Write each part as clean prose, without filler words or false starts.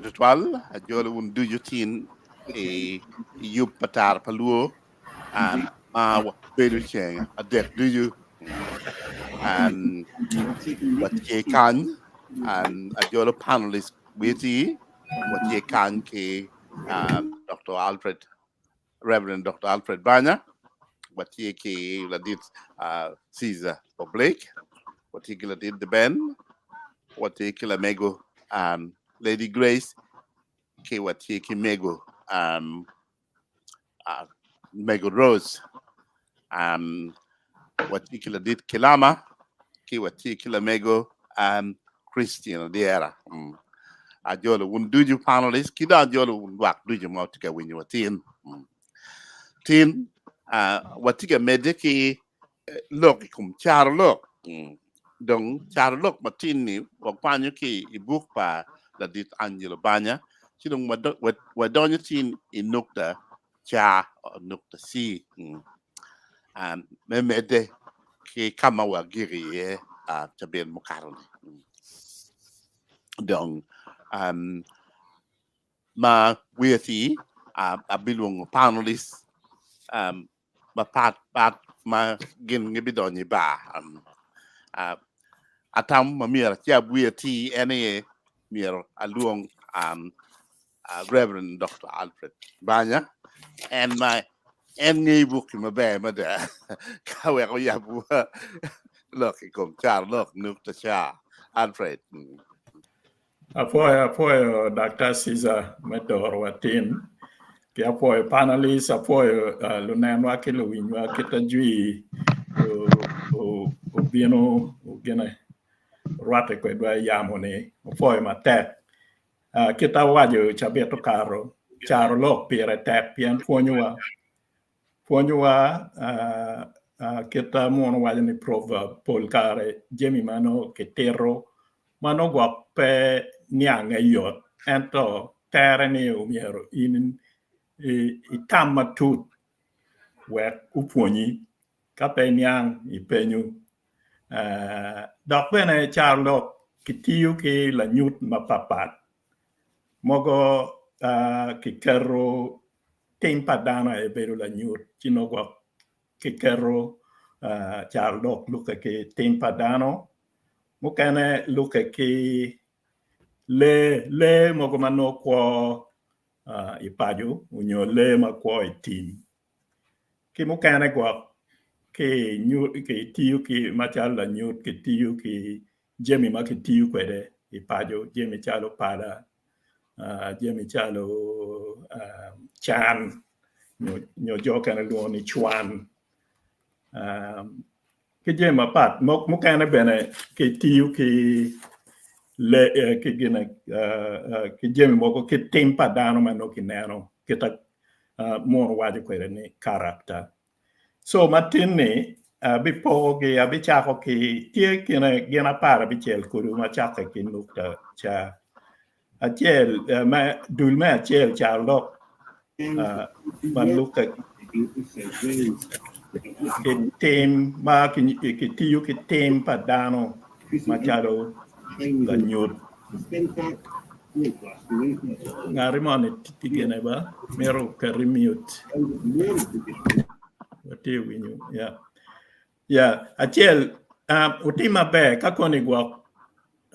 ritual ajolo un dujutin e yup patar paluo and bedu cheng a dek duju and what ye can and ajolo panelist witi what ye can ke Dr. Alfred Reverend Dr. Alfred Banya what ye ke ladit Caesar Blake what ye ladit the Ben what ye kila mego Lady Grace ke what ye ke mego Mego Rose what ye kila dit Kilama ke what ye kila mego Christian Diera ajolo un duju panelist kida ajolo un wak duju mo tika winyo tin tin watiga medeki lok kum Carolok dong Carolok matini wakpanyo ki ibuk pa la dit Angelo Banya chidong wadonyo tin inukta cha nukta si memede ki kama wagiri ye chabel mukaroni dong ma withi abilung panelist ma pat ma gin ngibidonyi ba atam ma mir chia withi ene mir alung Reverend Dr. Alfred Banya and my any book ma ba ma da ka we ko yabu look kom char look nukta cha Alfred apoio Dr. Caesar Medor watin que apoio panelist apoio lunen wa ke luin wa kitajui o bieno o gene rate ko do yamone apoio matek kita wajo chabeto caro Carolok pire tek pien puonywa kita mon wajo ni proverb pol kare jemi mano ketero mano guape niang yot ento tere ni umiero in itama tut wek upuonyi kape niang ipenyu dok bene Carolok kitiyu ki la nyut mapapat mogo kikero ting padana e beru la nyut chino guap kikero Carolok luka ki ting padano mukane luka ki le mogo mano kwa ipaju unyo le ma kwa itim ki mukane guap ki nyut ki tiyu ki machal la nyut ki tiyu ki jemi ma ki tiyu kwede ipaju jemi chalo pada jemi chalo chan nyo joka na luoni chwan ki jemi pat mukane bene ki tiyu ki le ki gina ki jemi moko ki timpa dano mano ki neno kita mon waje kwede ni character so matini bipo gi abichako ki tie gina para bichel kuru machako ki nukta cha achel ma dul me achel Carolok man luka ki tim ma ki tiyu ki tim padano machalo la nyut ngarimone tigene ba mero karimute wati winyu achel utima be kakoni gwa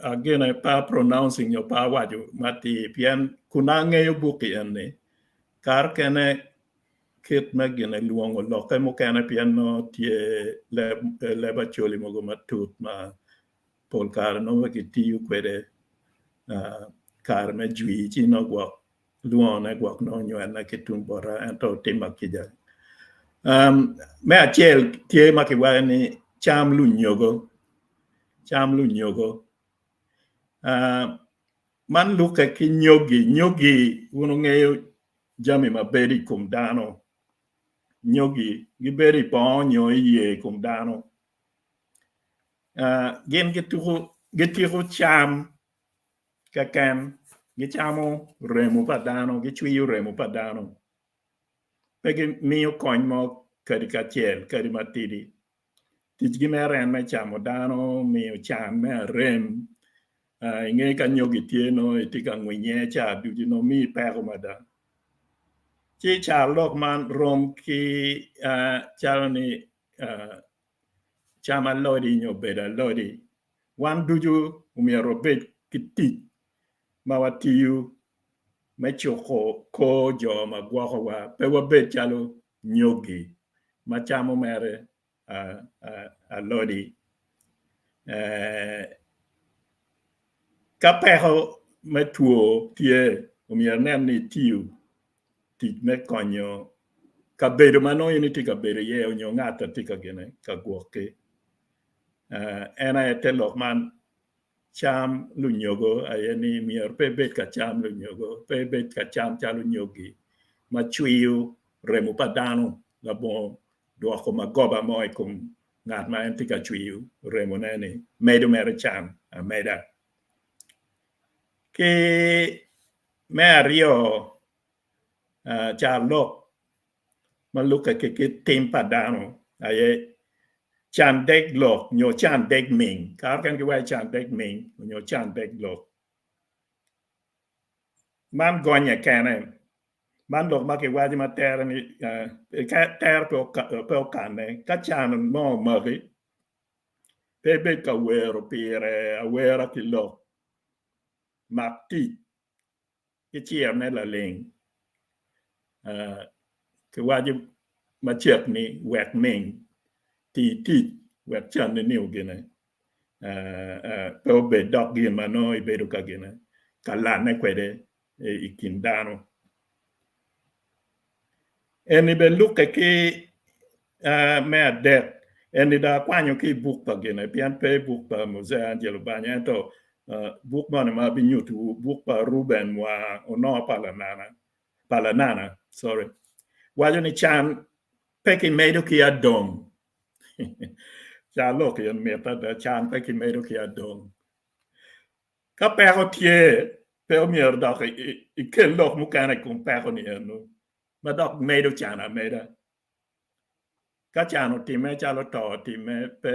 again pa pronouncing your pa waju mati pian kunange yo buki ene kar kene kit magene luongo loke mo kene pian no tie le bacholi mogo matut ma pol kar no ki tiu kwede kar me jui chino gwa luone gwa no nywana kitun bora ento tema kija me achel tie makiwani cham lu nyogo man luka ki nyogi uno ng'eyo jami mabedi kum dano nyogi gibedi ponyo iye kum dano gin gitiko cham kakan gichamo remo pa dano gichwiyo remo pa dano pegi miyo kony mo kadi kachiel kadi matidi tich gi mere en me chamo dano miyo cham me rem inge ka nyogi tieno itika ngwenye cha du no mi pero mada chi Carolok man rom ki chalni chama lodi nyo beda lodi wan duju umiero bet kiti mawatiyu mechoko ko jo magwako wa pe wabet chalo nyogi machamo mere lodi kapeko metuo tie umiero nem ni tiu tich me konyo kabedo mano ini tika bedo ye onyo ngata tika gene kagwoke ena etelok man cham lunyogo ayeni mier pe bet ka cham lunyogo pe bet ka cham chalo nyogi machuiu remo padano labo duoko magoba moi kum ngat ma entika chuiu remo nene medo mere cham meda ke me ario Carolok maluka ke tim padano aye chan deg lok nyo chan deg ming kar kan kiwa chan deg ming nyo chan deg lok man gonya kane man lok ma kiwa di mater ni ka ter pe kane ka chan mo magi pe be ka wero pire awera ki lok makti ki chier ne la ling kiwa di machek ni wek ming ti wek chan ni niu gine pe obe dok gin mano ibedo ka gine kalane kwede ikindano eni be luke ki me adek eni da kwanyo ki buk pa gine pian pe buk pa Mose Angelo Banya to buk mane ma binyutu buk pa Ruben wa ono palanana sorry wajo ni chan peki medo ki adong Carolok yon meta da chan peki medo ki adong ka pero tie pe mier dok ikel lok mukane kum pero ni eno ma dok medo chana meda ka chano time chalo to time pe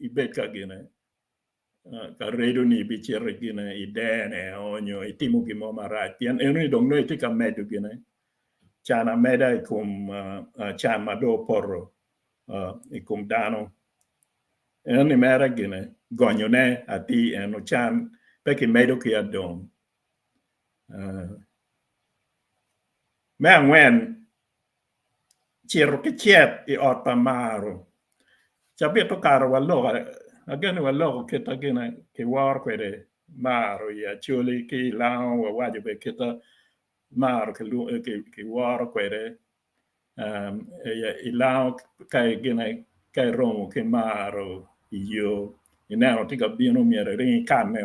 ibet ka gine ka redo ni bichere gine idene onyo itimu gimo marat pian eno dong no itika medo gine chana meda kum chan mado porro ikum dano eni mera gine gonyo ne ati eno chan peki medo ki adong me angwen chiro ki chiet i ot pamaro chabito karo wallo agene wallo kita gina ki war kwede maro ya chuli ki lao wa wajo be kita maro ki war kwede ya ilao kai gina kai romo ki maro yo inano tika bino miere ringi kane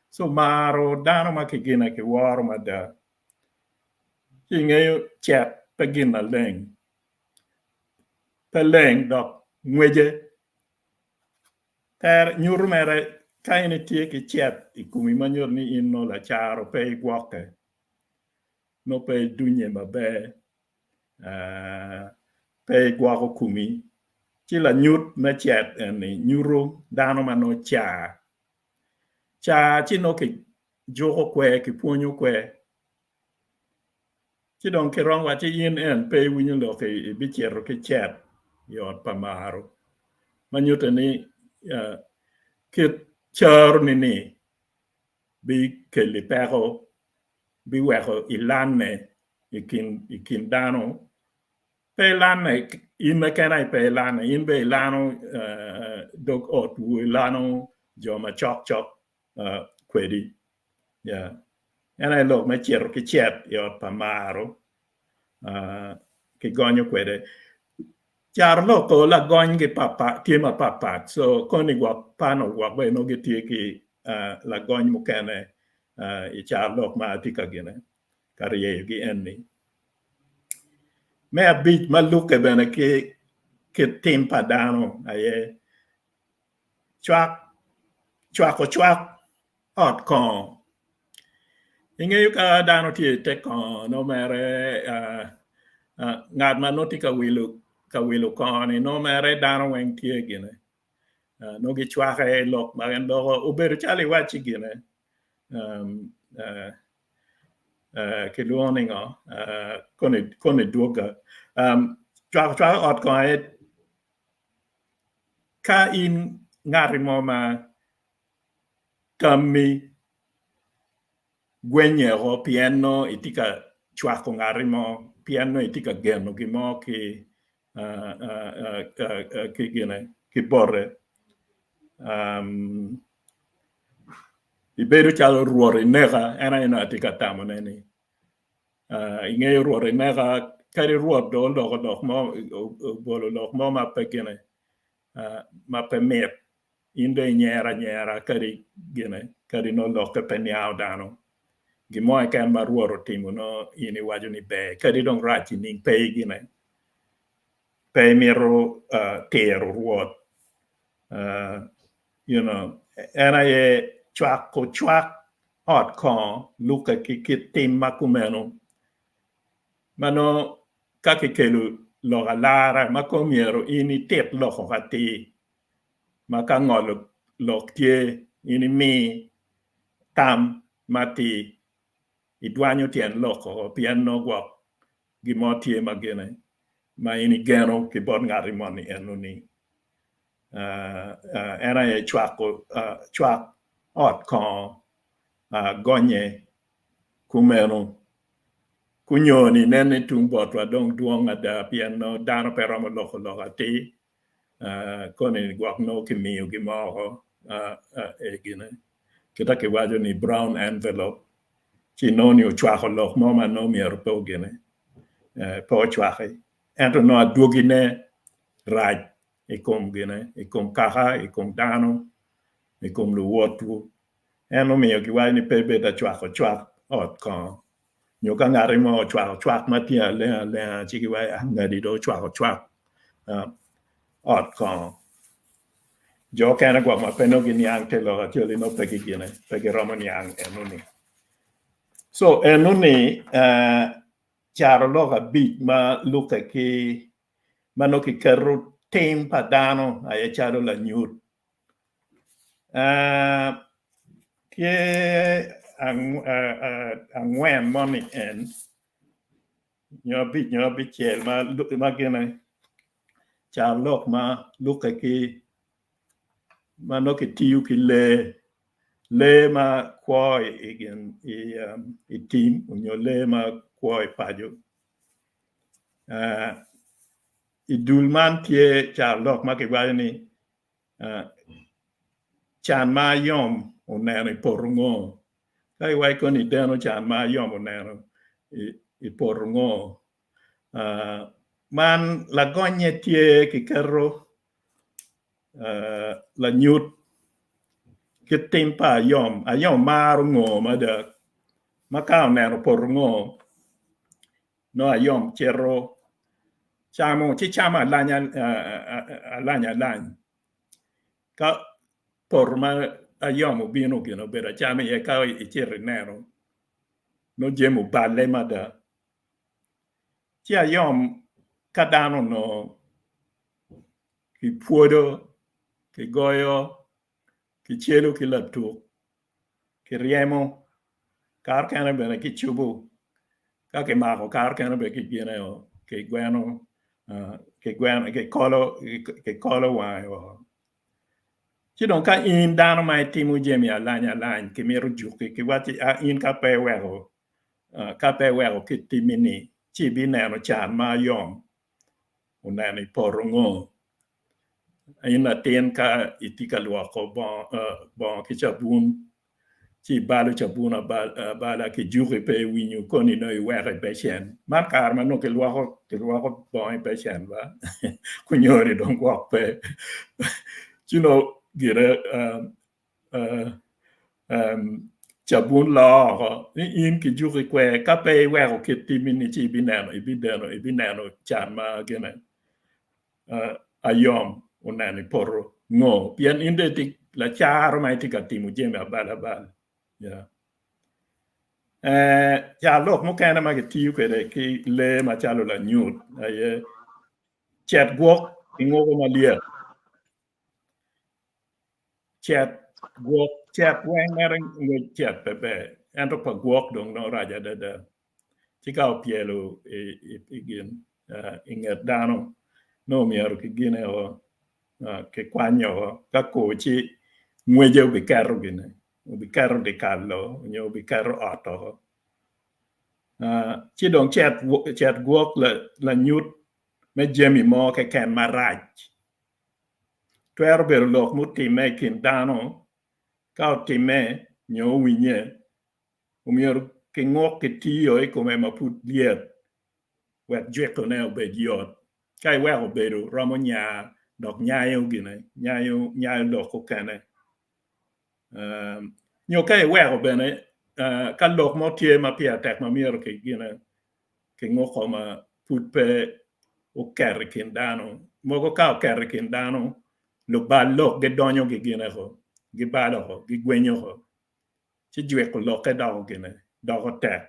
so maro dano ma ki gina ki war ma da ingeyo chat pagina leng peleng dok ngweje ter nyur mere kaini tie ki chat ikumi manyor ni inno la charo pe gwoke no pe dunye mabe pe gwako kumi chila nyut me chat ni nyuru dano mano cha chino ki joko kwe ki puonyo kwe chidong ki rong wachi yin en pe winyo lo ki bichero ki chat yot pamaro manyuta ni kit charo ni bi keli peko bi weko ilane ikin dano pe lane in mekena pe lane in be lano dog ot wu lano joma chok kwedi ya ena lo me chero ki chat yot pamaro ki gonyo kwede Carolok ko la gony gi papa tie ma papa so koni gwa pano gwa be no gi tie ki la gony mukene i Carolok ma tika gine kariye gi enni me abit maluke bene ki tim padano aye chwak ot kon ingeyo ka dano tie te kon no mere ngad ma no tika wilu koni no mere dano weng tie gine no gi chware lok magen do obedo chali wachi gine ke luoni ngo kone duoga chwa ot ko ka in ngari mo ma kami gwenye ho piano itika chwa ko ngari mo piano itika geno gi mo ki gine ki borre ibedo chalo ruore nega ena ina tika tamo neni inge ruore nega kari ruor do lok mo bolo lok mo ma pekine ma pe mep inde nyera kari gine kari no lok pe niao dano gimo e kan ma ruoro timo no ini wajo ni be kari dong rachi ning pe gine pe miro tero ruot you know ena ye chwak ot ko luka ki tim makumeno mano kaki kelu loga lara makomiero ini tet loko kati maka ngolo lok tie ini mi tam mati idwanyo tien loko piano gwak gimo tie magene ma ini geno ki bon ngari moni enuni ena ye chwak ot ko gonye kumeno kunyoni nene tumbotwa dong duong ada piano dano pero mo loko ati kone gwak no kimiyo gimoro egine kita ke wajo ni brown envelope chinoni uchwako lok moma no miero po gine po chwake ento no aduogine raj ikom gine ikom kaka ikom dano ikom luwotu eno miyo giwajo ni pebe da chwak ot ko nyoka ngari mo chwak matia le chiki wa ngadi do chwak ot ko jo kana gwa ma peno gi nyang te lo atili no pegi gine pegi romo nyang enuni so enuni Carolok bit ma luka ki mano ki keru tem padano ay charo la nyut ke angwen money en nyobi chel ma gene Carolok ma luka ki mano ki tiu ki le ma kwoi igen i team unyo le ma kwoi pajo i dulman tie Carolok ma ki wajo ni chan ma yom uneno i porungo kai wai koni deno chan ma yom uneno i porungo man la gonye tie ki kero la nyut ki timpa ayom maru ngo mada maka uneno porungo no ayom chero chama lanya ka porma ayom ubino gino bera chama ye ka ichiri nero no jemu balle mada chi ayom kadano no ki puodo ki goyo ki chelo ki laptu ki riemo kar kana bene ki chubu ka ki mako kar kana be ki gine ki gweno ki kolo wai chi don ka in dano mai timu jemi alany ki miru juki ki wati in ka pe wego ki timini chi bi neno chan ma yom uneni porungo ina ten ka itika luoko bon ki chabun chi balu chabuna bala ki juki pe winyu koni no iwere beshen man karma no ki luoko bon beshen ba kunyori don kwak pe gire chabun lo in ki juki kwe ka pe wego ki timini chi ibineno chan ma gene ayom unani poro ngo pian inde tik la charo mai tika timu jeme abal Carolok mo kana ma tiu kwede ki le ma chalo la nyut aye chat gwok ingogo malia chat guok chat wang mereng ngi chat bebe ento pa guok dong no raja da chikao pielo igin inget dano no miero ki gine o che quagno ka coci mueje ubi carro gine ubi carro di callo nyo ubi carro auto ci dong chat guok la nyut me jemi mo ke ken maraj twer ber lok muti me kin dano ka time nyo winye umier ke ngok ke tiyo e come ma put liet wet jeko ne obed yot kai we obedo romo nya dok nyayo gine nyayo loko kene nyo kai we obene ka lok mo tie ma pia tek ma mier ke gine ke ngoko ma put pe o ker kin dano mogo ka o ker kin dano lo ballo ge donyo ge gine ho gi balo ho gi gwenyo ho ci jwe ko lo ke dago gine dago tek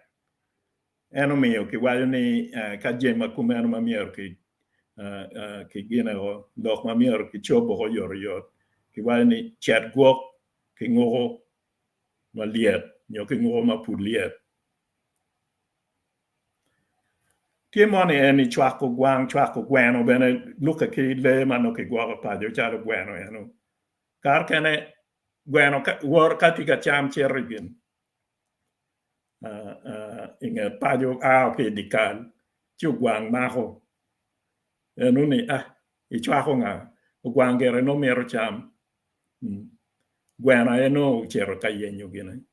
eno miyo ki wayo ni ka jema kumeno ma mier ki gine ho lok ma mier ki chobo ho yor ki wayo ni chat guok ki ngogo ma liet nyo ki ngogo ma pud liet Timoni eni chwako gweno bene luka ki le mano ki gwago pa jo chalo gweno eno. Kar kene gweno wor kati ka cham cherigin. Inge pa jo pe dikal. Chu gwang maho. Eno ni i chwako nga. Gwang gere no mero cham. Gweno eno chero kayenyo gine.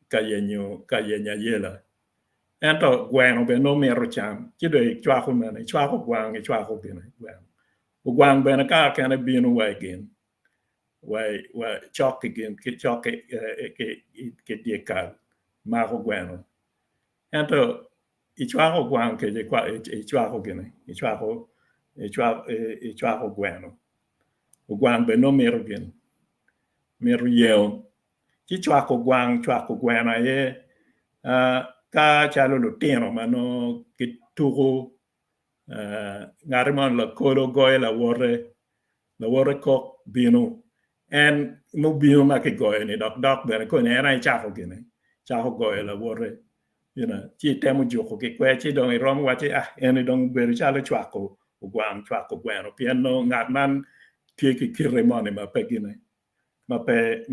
Kayenya yela. Ento gweno be no mero cham chido chwako mane chwako gwang chwako gine gwang bene ka kane binu wagin wai chok gin ki chok ke diekal ma gweno ento chwako gwang ke chwako gine chwako gweno gwang be no mero gin mero yeo chwako gweno ye ka chalo lutino mano kitugo ngarimon la kolo goye la wore kok binu en mo binu ma ke goye ni dok bene ko ne na chako gine chako goye la wore chi temo joko ke kwe chi dong rom wachi en dong beru chalo chwako gweno pieno ngat man tie ki kiremoni ma pe gine ma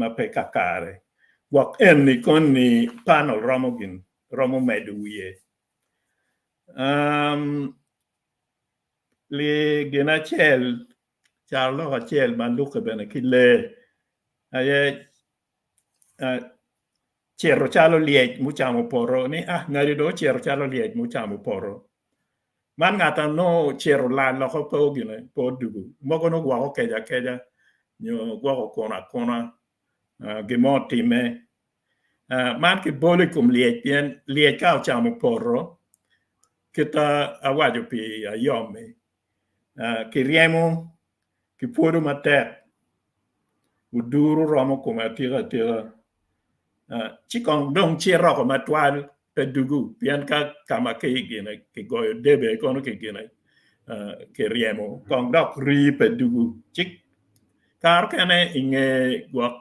pe kakare wak en ni kon ni panel romo medu wiye li gina chel Carolok Acholi man luka bene ki le aye chero chalo liech muchamo poro ni ngari do chero chalo liech muchamo poro man ngata no chero la loko po gine po dugu mogo no gwako keja nyo gwako kona gimo time man ki bole kum liech ka chamo poro kita awajo pi ayome ki riemo ki puodo matek uduru romo kuma tira chikong dong chiroko matwal pe dugu pian ka kama ke gine ki goyo debe kono ke gine ki riemo kong dok ri pe dugu chik kar kene inge gwak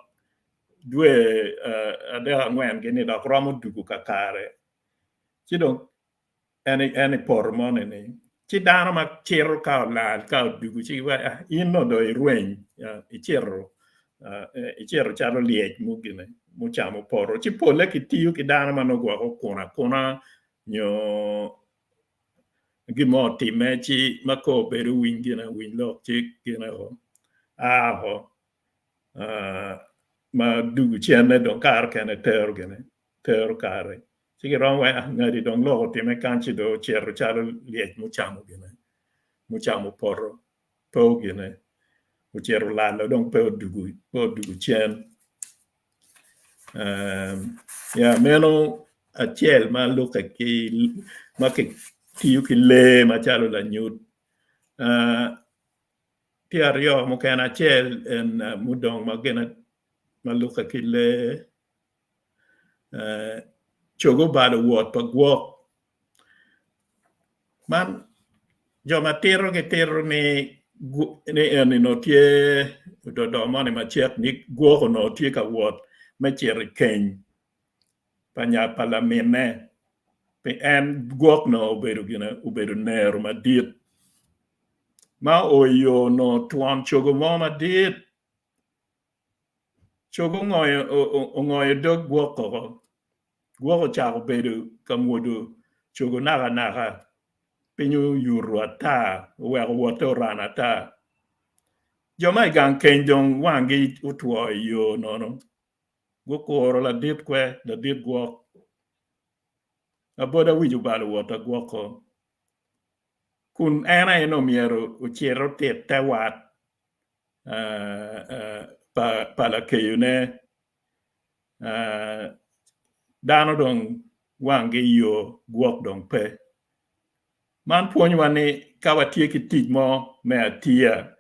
dwe adera ngwen gini dok romo dugu kakare chidong eni pormone ni chi dano ma chiro ka lal ka dugu chi wa ino do irwen ichiro chalo liech mugine muchamo poro chi pole ki tiyo ki dano ma no gwako kona nyo gimo time chi mako beru win lok chi gina ho ma dugu chene don kar kene ter kare chi ron wa ngadi don loko time kanchi do chero chalo liech muchamo poro po gine uchero lalo don po dugu chen meno achiel ma luka ki ma ke tiyo ki le ma chalo la nyut piario mo ken achiel en mudong ma gena ma luka ki le chogo bado wot pa gwok man joma tero ni ni no tie do mane ma chek ni go no tie ka wot me cher ken panya palamene pe en go no obedo nero ma dit ma oyo no tuan chogo mo ma dit chogo ngoyo dog go cha obedo kamodo chogo naga pinyu yuru ata wer woto rana ta joma gang kenjong wangi utwo yo no go koro la dit kwe la dit go aboda wiju balu wota go ko kun ana eno miero uchero te tawat pa la keyune dano dong wangi yo go dong pe man puonyo wani kawatie kitij mo me atia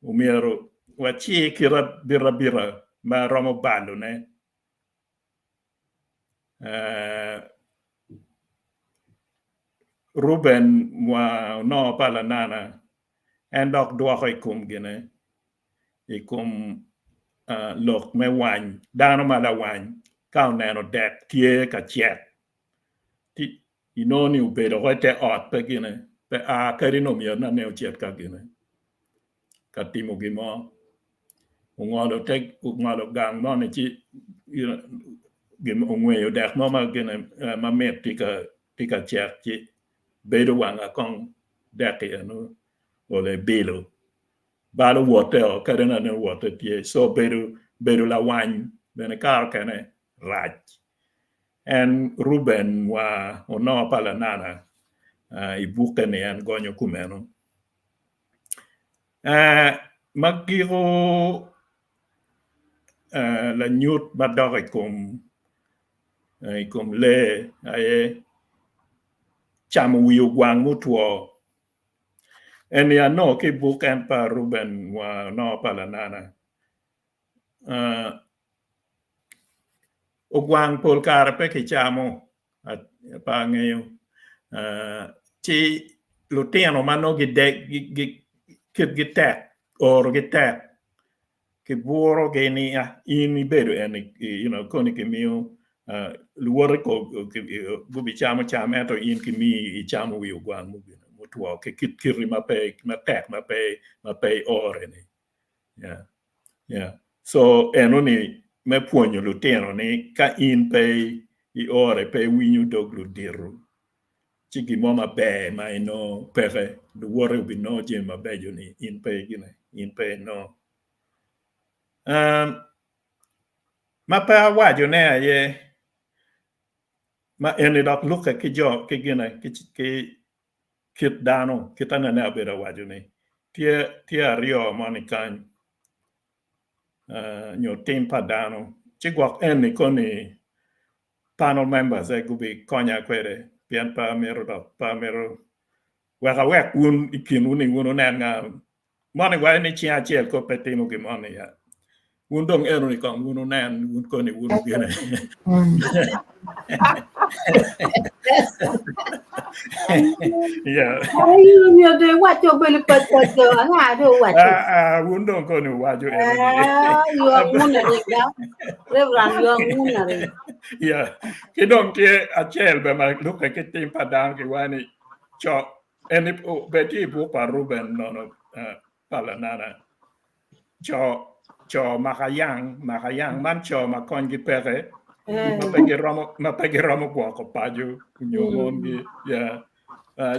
umiero wachi kira bira ma romo balu ne Ruben wa no pala nana endok duoko ikum gine ikum lok me wany dano mala wany kao neno dek tie ka chet ti inoni ubedo kote ot pe gine pe a karino miyo na neo chet ka gine ka timo gimo ungolo gang mo ne chi gim ungweyo dek mo ma gine ma met tika chet chi bedo wanga kong dek no ole belo balo wote o karena ne wote tie so bedo la wany bene kar kene raj en Ruben wa ono pala nana ibuke ne en gonyo kumeno magiro la nyut badore kum le aye cham wiyo gwang mutwo en ya no ke buken pa Ruben wa no pala nana ogwang pol kar pe ke chamo pa ngeyo ti luteno mano gitek or gitek ke buro geni ini bedo en koni ke mio luore ko gubi chamo eto in ke mi chamo wi ogwang mutwo ke kiri mape ore ni yeah so enoni me puonyo luteno ni ka in pe I ore pe winyu dog ludiru chiki moma be ma ino pere luore ubi no jema bejo ni in pe no ma pa wajo ne ye ma eni dok luka ki jo ki gine ki kit dano kitana ne abeda wajo ni tia rio monikan nyo timpa dano chigwak eni koni panel members gubi konya kwere pian pa mero weka wek un ikin uni uno nga moni wa ni chia chiel ko petimo gi moni ya un dong eno ni kong uno un koni uno gene yeah you do what you will put I do what un dong koni wajo eno you are wondering Reverend you are wondering yeah ke dong ke achel be ma luka ke timpa dan ke wani cho eni beti bu pa Ruben no pala nana cho makayang man cho makon gi pere ma pegi romo kwa ko paju nyomon gi ya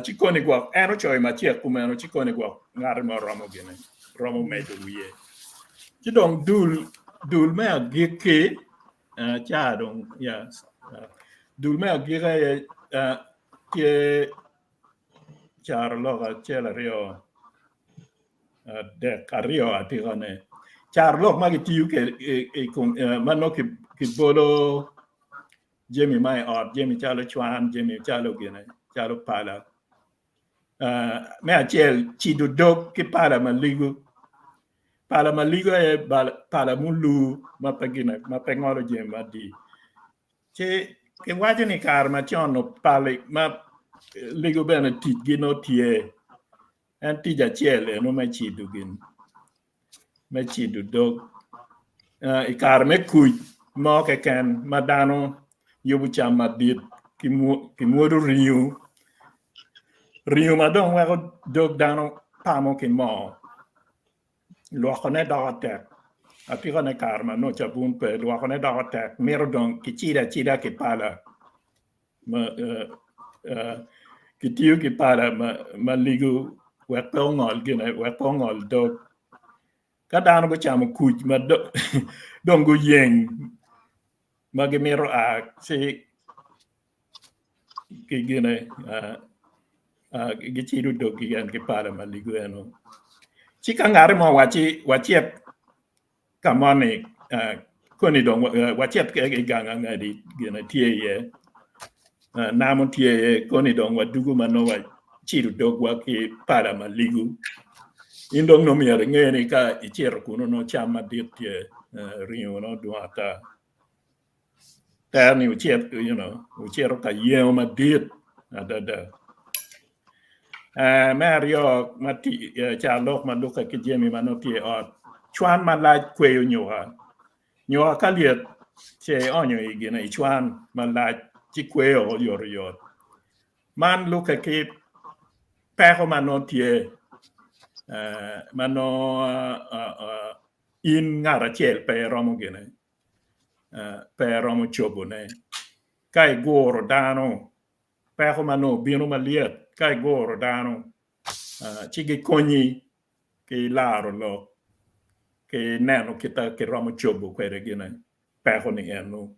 chikoni kwa eno cho ma chia kumeno chikoni kwa ngare mo romo gene romo mejo wiye chidong dul me agike cha dong ya dul me agike ke Carolok Acholi rio de Cario atigone Carolok magitiu ke mano ki bolo Jemi mai or Jemi chalo chwan Jemi chalo gene chalo pala me achel chidu dok ki pala maligu e pala mulu mapagina mapengoro Jemi di che ke wajo ni kar ma chono pale ma ligo bene tijgi no tie en tija chiele no me chidu gin me chidu dog ikar me kuj mo ke ken madano yubu cham madit ki muodu riu madong wego dog dano pamo ki mo luoko ne dogotek atiko ne karma no chabun pe luoko ne dogotek mero dong ki chida ki pala ma ki tiu ki pala ma ligu wepongol gine wepongol dog kadano go chamo kuj ma dong go yeng magi mero a si ki gine gichidu dog gian ki pala ma ligu eno chika ngare mo wachiep kamoni koni dong wachiep ke ganga ngadi gina tie ye namo tie ye koni dong wadugu mano wa chidu dog wa ki pala ma ligu indong no miere ngeni ka ichero kuno no chama dit tie rio no duata tani uchiep uchero ka yeo ma dit adada Mario mati Carolok maluka ki jemi manotie ot chwan malaj kweyo nyoha kaliet che onyo igina chwan malaj chi kweyo yor man luka ki peko manotie mano in ngara chel pe romo gina pe romo chobone kai goro dano peko mano bino maliet kai goro dano chigi konyi ki laro lo ki neno kita ki romo chobo kwere gina peko ni enu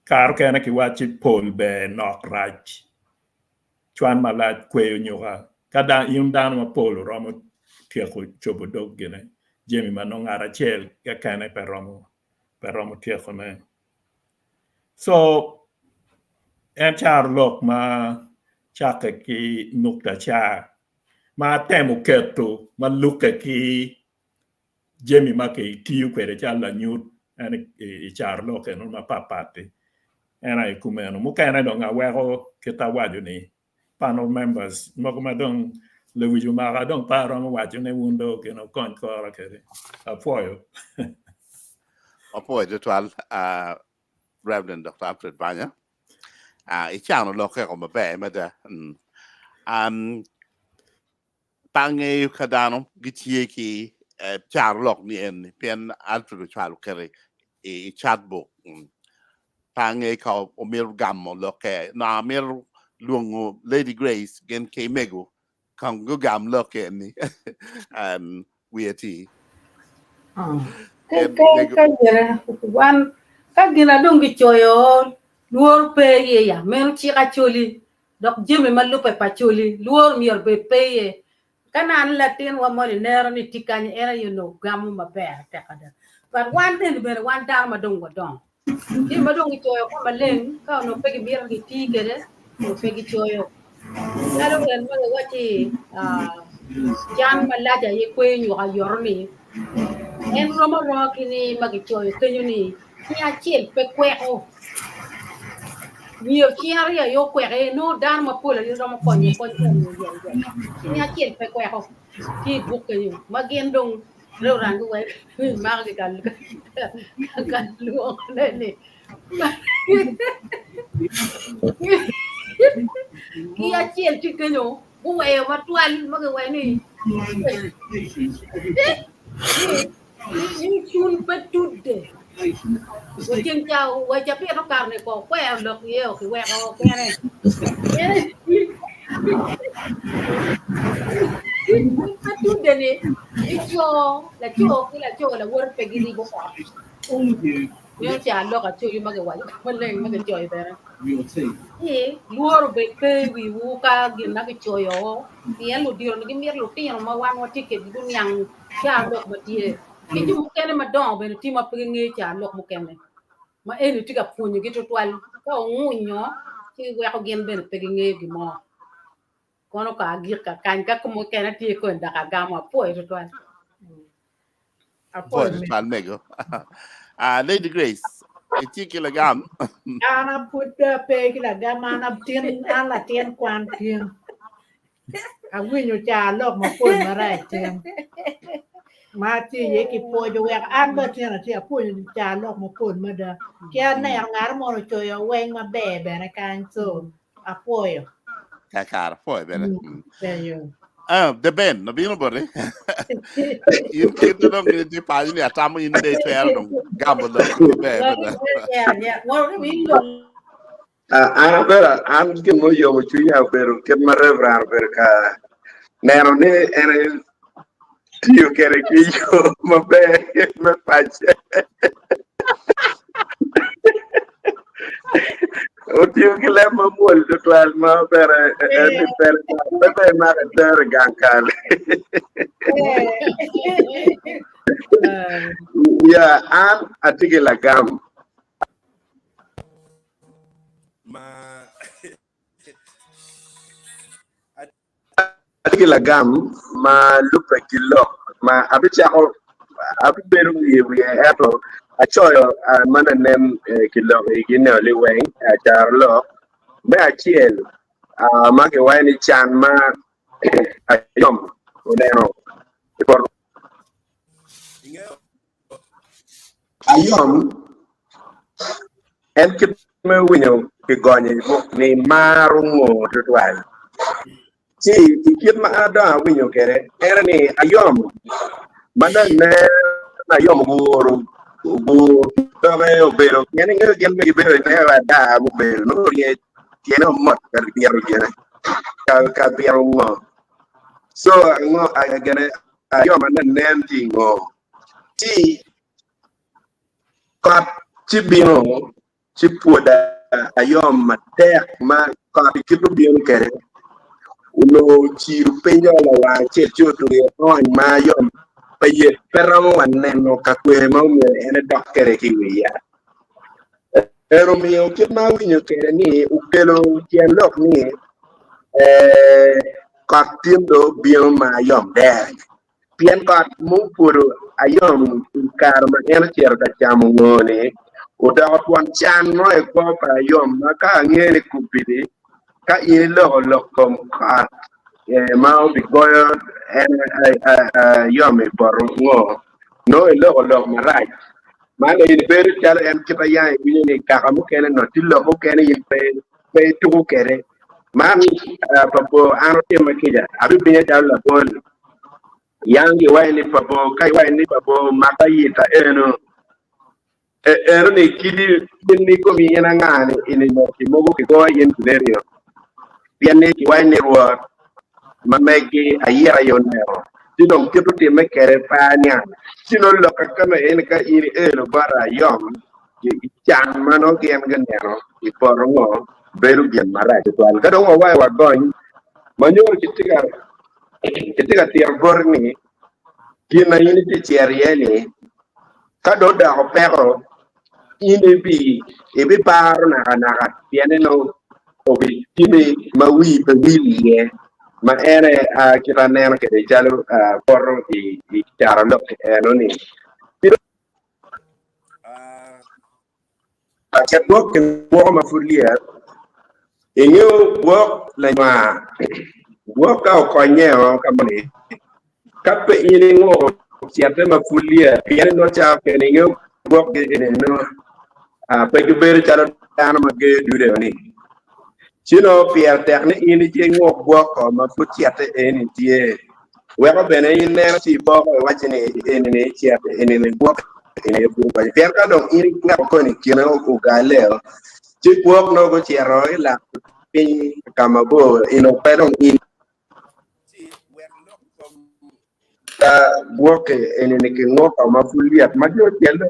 kar kena ki wachi pol be nok raj chwan malaj kweyo nyoga kada yung dano ma pol romo tieko chobo dog gina jemi mano ngara chel ka kene pe romo tieko ne so en Carolok ma chake ki nukta cha ma temo keto ma luka ki jemi ma ke tiu kwere cha la nyut en Carolok en ma papate en ai kumeno mukene do nga wego kita waju ni panel members mo ma dong le wiju ma dong paro mo waju ne wundo ke no kon ko ra ke apoyo apoyo twal Reverend Dr. Alfred Banya ichano loke ko mabe mada tange kadano gitie ki Carolok ni en pen Alfred twal kere chatbook tange ka omir gammo loke na mir luongo Lady Grace gen ke mego kan go gam loke ni wieti Kagina dongi choyo luor pe ye ya men chika choli dok jeme malupe pacholi luor mior be peye kanan latin wa mori nero ni tikanya era gamu maber tekada but one thing be one down madongo dong di madongi choyo ko maleng ka no pegi bir gi tigere no pegi choyo lalo ren mo wati jan malaja ye kwenyu ha yorni en romo kini magi choyo kenyu ni kia chiel pe kweko mio chiaria yo kwere no dar ma pula yo mo konyo kia chiel pe kweko ki buke yo magendong lo rangu we mar ga lo ne kia chiel ti kenyo we ma twal ma ga we ni ni chun petude Wajen chào wajen pia nó cào này có quẹo được nhiều cái quẹo cái này phát chút đây này cho là word phải ghi bố quả nhớ trả lo cả chơi mà cái quẹo mình lên mà cái chơi thế này luar beke wiwu ka gina cái chơi yo dia lu dia nó cái miếng lu tiền mà quan ticket itu yang trả lo mà dia cái chú mukene mà đong bên team up cái nghe trả lo mukene ma eni tiga punyo gitu twal ka ngunyo ki wa ko gen ben pe nge gi mo kono ka gir ka kan ka ko mo kena ti ko nda ka gama po e twal mego Lady Grace kilogram. Ana put pe kilogram ana tien ala tien kwan tien. A winyo cha lok ma pun ma rai tien. Ma ti ye ki po jo wer an ba tien ti a pun cha lok ma pun ma da. Kia na ngar mo cho yo wen ma be na kan so a po yo. Kakar, foi, bene. There you. The Ben, no bino bore. In kito dong ni pa ni atamo in day fair dong gambo lo be. Yeah. Well, we don't. Anabela, I'm getting more young with you, pero que me rebrar, pero que nero ne ene tío que era que yo me pache. O tío que le me muerto, claro, no, pero pero me hace gankal. Ya, a ti que la gam. Kilogam ma lupa kilo ma abichako abiberu yewi eto achoyo mana nem kilo igine oliweng Carolok me achiel ma ke wani chan ma ayom uneno ayom en kitme winyo ke gonye ni marungo tutwal si ikit ma ada winyo kere era ni ayom mana ne ayom guru tome obero yani ngi gel me bero ne ada bu bero no ye tiene mot per piero tiene ka piero mo so ngo agane ayom mana nenti ngo ti kat ti bino ti poda ayom matek ma ka kitu bino kere uno chiru penyo la wa checho to ye on mayom paye peramo waneno kakwe maume ene dokkere kiwiya pero mio kitma winyo kere ni ukelo Carolok ni kaktindo bio mayom der pien kat mu puro ayom karma ene chero ka chamo ngone uda twan chan no e ko pa ayom maka ngene kupidi ka ilo lokom kat mau bigoyo en yome por ngo no ilo lo marai mane in ber chal en kita ya ni ka mu kene no tillo mu kene yin pe tu kere man papo ano tema kija abi binya chal la pon yangi wayni papo kai wayni papo mata yita eno ni kidi ni ko mi ena ngane ini mo ki mo ki go yen kulerio piane ki wayni ruwa mamegi ayira yonero sino kitu time kere panya sino lo kakana en ka iri elo bara yom chan mano kien ganero iporongo beru bien mara to al kada wa wa gon manyor kitiga tiar gorni kina yini ti tiarieni kado da opero ini bi ebi paro na piane no obi kimi mawi be wilie ma ere kita neno che jalo porro di Carolok non è che buok che uomo fulia e io buok la ma buok ka ko nyeo ka mani kape ini ngo siate ma fulia piene no cha che io buok che no pe che bere chalo tano ma che dure ni sino pier terne ini che ngo buok ma fuciate eni tie wero bene in ne si bo wachini eni ne chiate eni ne buok eni bu ba pier ka dong ini nga ko ni kino ku galeo chi buok no go chiero la pin kama bo ino pero in buok eni ne ke ngo ma fuliat ma jo tielo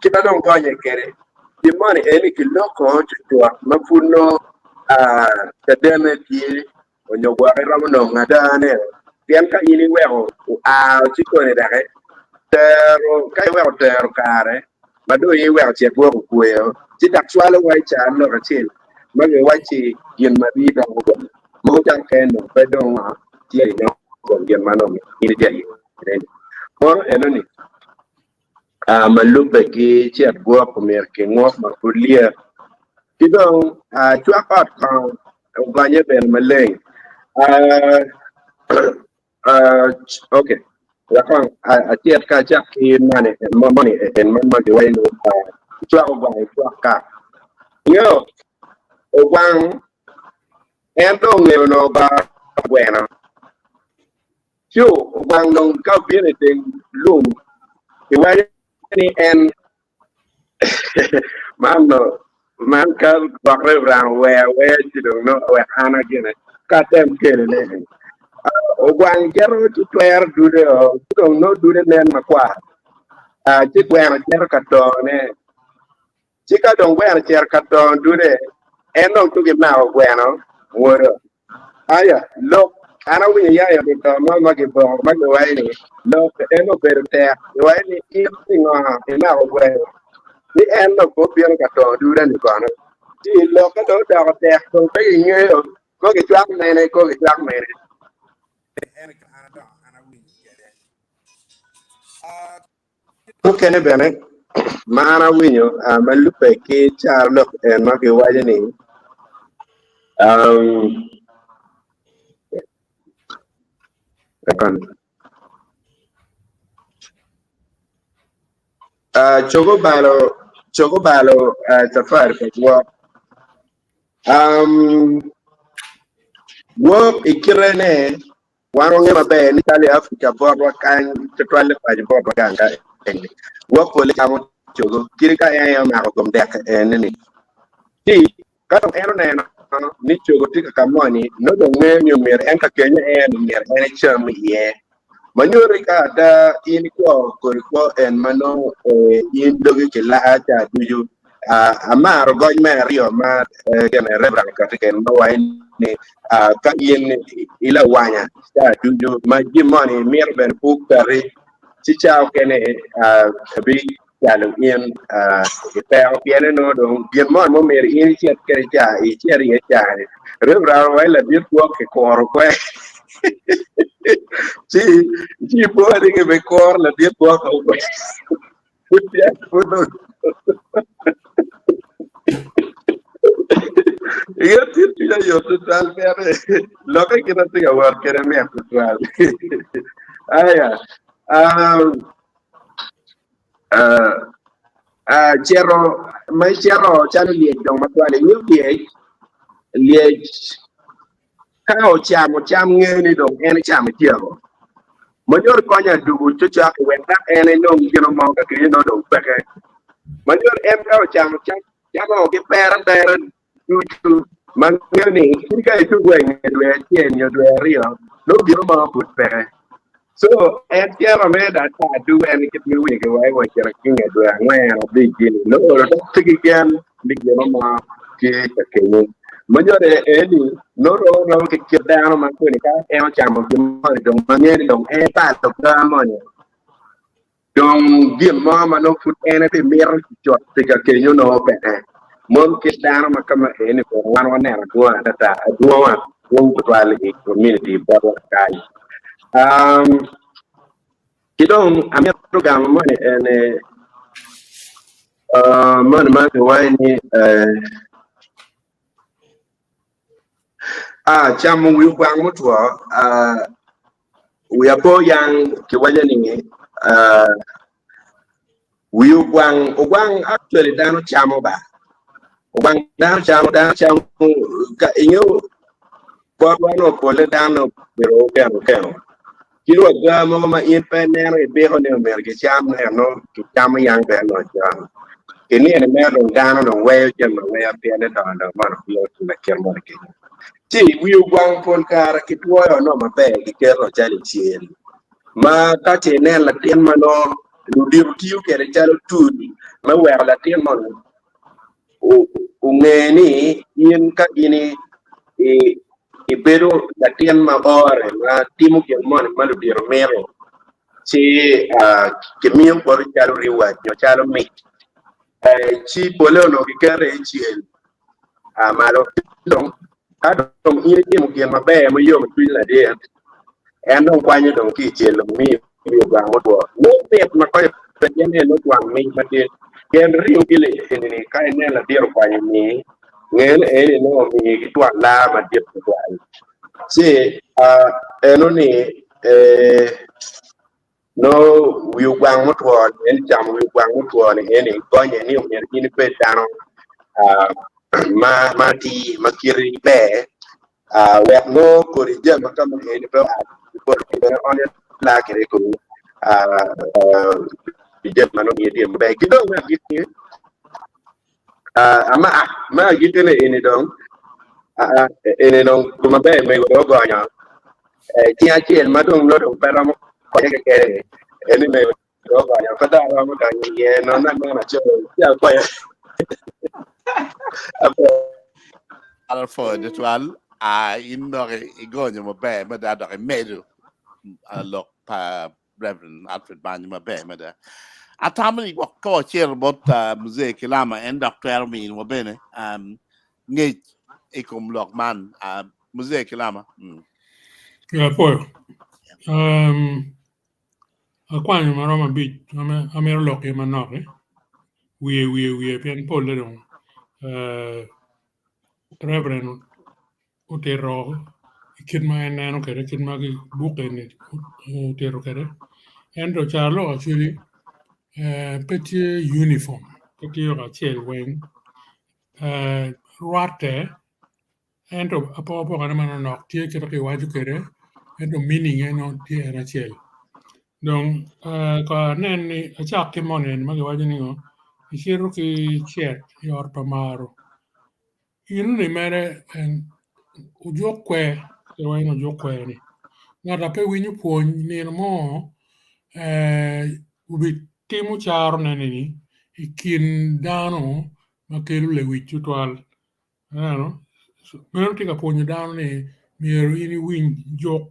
kita dong ko nye kere di mani eni ki loko to ma funo tademe ti onyo gware ramono ngadane pian ka ini weo chiko ne dare tero kai weo tero kare mado yi weo che go kuyo ti dak swalo wai cha no rachil mage wachi yin mabi da go mo tan kendo pedo ma ti no ko yin mano ni dia yi por enoni malupe ki chet go comer ke ngok ma pulia kidong chuakot kan ganye ben maleng okay yakon a chet ka chak ki mane money en man ma de waino chuak gwa chuak ka yo wang en dong le no ba bueno chu wang dong ka bien den lum ki wa ni en man no man ka bakre ran we ti dong no we ana gene ka tem kene ne o gwang jero ti twer dude o dong no dude nen makwa ti gwang jero ka to ne ti ka dong gwang jero ka to dude en dong tu ge na o gwang woro aya lo ana wi ya ya to ma ge bo ma ge wai ni lo en no per te wai ni ti ngo na o gwang ni en no ko bien ka to dude ni kono ti lo ka do da te ko pe nge ko ge chwak ne ko ge chwak ne kene bene mana winyo malupe ki Carolok en ma ki waje ni kan chogo balo safar ko wo ikirene waro nge mabe ni tali Africa borwa kan tetwale pa borwa ganga wo ko le kamo chogo kirika ya ma ko dek ni ti kato ero ne ni chogo tika kamoni no do me mi mer en ka kenya mer en cham ye manyori ka da in ko en mano in dogi ke la ta tuju amaro goy me rio ma gene rebra ka ken no wai ni ka in ila wanya ta tuju ma jimoni mer ben pukari ci chao kene bi yalo in pe o piene no do bien mon mo mer in ci kere ja i ci ri ja rebra wai la bir ko ke kor ko sì, può dire che mi corna, ti può io io total bene lo che non ti guarda che era me total c'ero ma c'ero lieto ma quale iolie kao cham ngeni do en cham tiego mayor konya dugu chucha wenda en no ngino mo ka kri no do peke mayor em kao cham o ke pera tu man ngeni ka tu gwen dwe tien yo dwe rio no biro mo put peke so en tiero me da ta du en ke mi wi ke wai wa kira kinga dwe ngwen bi gini no do tiki gen bi gino mo ke ke ni mayor eni no que quedaron más que acá es chamo don manera don eta to gamone don bien mama no fut ene te mer jot te que yo no pe mom que daron más kama ene ko wan wan era go ta go wan won ko wali community babo kai kidong amia program mone ene man man wani chamo wi kwang mo tuo wi apo yang kiwanya ni wi kwang actually dano chamo ba kwang dano chamo ka inyo por no pole dano pero pero kilo ga mo ma in pe ne no be ho ne mer ke cham ne no ki chamo yang be no cham ke ni ne mer no dano no we chen no we pe ne do no ma no yo na ker mo ke sì, io guardo un cara che tu hai no, ma beh, che lo già le cieli. Ma ta ce n'è la tema no, lo dico che era già lo tutti, ma guarda la tema no. Un neni in ka ini pero la tema ora, ma timo che ma lo dire mero. Sì, che mio por già lo riwaggio, già lo mi. Ci volevo che care cieli. Ma lo no. Don't eat him again, my bad, my young people are there. And don't find you don't teach you, me, you got what was. No, my ne no twang mi mate ken riu gile ni kai ne la dir kwa ni ngel no mi twang la ma dir kwa si eno ni no wiu gwang motwo en cham wiu gwang motwo ni eni gonye ni omer kini pe dano ma ti makiri be wek no kori je makam eni pe por ke on la kere ko je mano ni di be kido na gitu ma gitu ne eni dong eni dong kuma be me go gonya ti achiel madong no dong pero mo ko ke eni me go gonya pada mo ka ni no na na cho ya ko ya Alfo de twal indore igonyo mabe mada do medu look pa Reverend Alfred Banyu mabe mada atamani ko cher bot muzee kilama en Dr. Ermin wabene ngej ikum lok man muzee kilama ya po akwanyo maroma bit amero loke manoke wiye pian pol le dong Reverend utero kidma enano kere kidma ki buke ni utero kere endo Carolok Acholi petit uniform petit rachel weng ruate endo apo kana manok tie kere ki waju kere endo meaning eno tie rachel donc ko nen ni achak ke monen magi waju ni go isiru ki chet yor pamaro inu ni mere ujokwe kewaino ujokwe ni ngata pe winyu puonj ni mo ubi timu charo neni ikin dano makelu le wichu twal mero tika puonj dano ni miero ini winy jok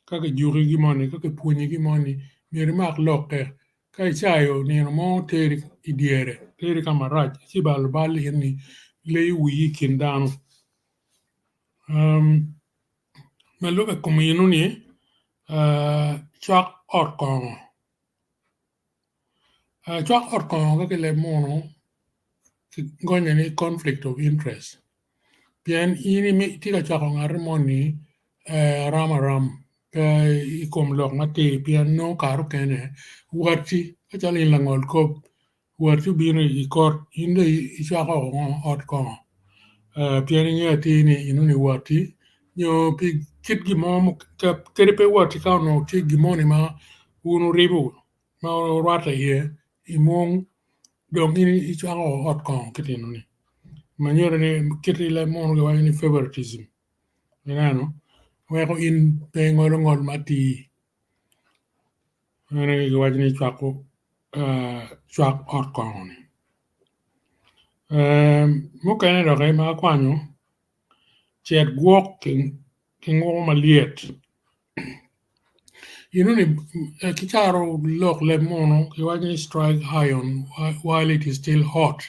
kake juki gimoni kake puonji gimoni mieri mak loke ka ichayo ni mo teri idiere teri kama rach chibal bali ni le wi kin dano melobe kuminu ni chak orkongo chak orkongo kake le mono gonya ni conflict of interest bien ini mi tika chako ngare moni ramaram ikom lok ngati bien no karu kene wati achali langol ko wati bino ikor inde ichako orkongo bien nyati ni inuni wati nyo pi kit gimo kere pe wati ka no ti gimoni ma unu ribu ma rata ye imong dong ini ichako orkongo kitino ni maniera ne kiti le mon ga wani favoritism no weko in pe ngol mati ene ga wani chako chak orkongo ni mo kene do ga ma kwanyo chet gwok king wo maliet ni kicharo lok le mono ga wani strike iron while it is still hot